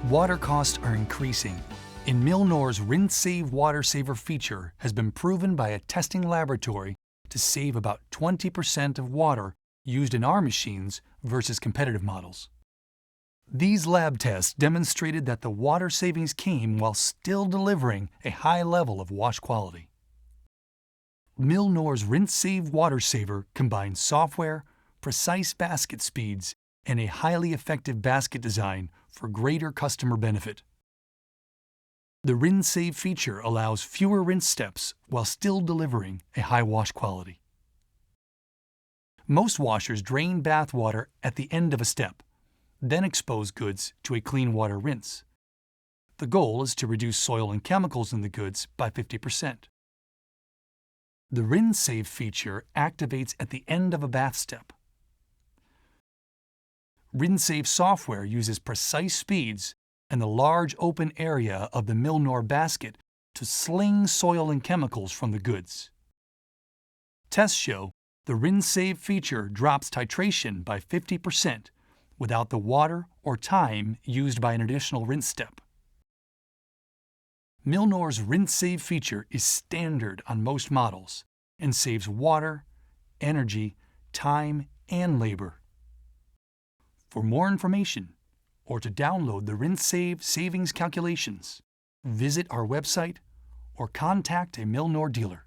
Water costs are increasing, and Milnor's RinSave Water Saver feature has been proven by a testing laboratory to save about 20% of water used in our machines versus competitive models. These lab tests demonstrated that the water savings came while still delivering a high level of wash quality. Milnor's RinSave Water Saver combines software, precise basket speeds, and a highly effective basket design for greater customer benefit. The RinSave feature allows fewer rinse steps while still delivering a high wash quality. Most washers drain bath water at the end of a step, then expose goods to a clean water rinse. The goal is to reduce soil and chemicals in the goods by 50%. The RinSave feature activates at the end of a bath step. RinSave software uses precise speeds and the large open area of the Milnor basket to sling soil and chemicals from the goods. Tests show the RinSave feature drops titration by 50% without the water or time used by an additional rinse step. Milnor's RinSave feature is standard on most models and saves water, energy, time, and labor. For more information, or to download the RinSave savings calculations, visit our website or contact a Milnor dealer.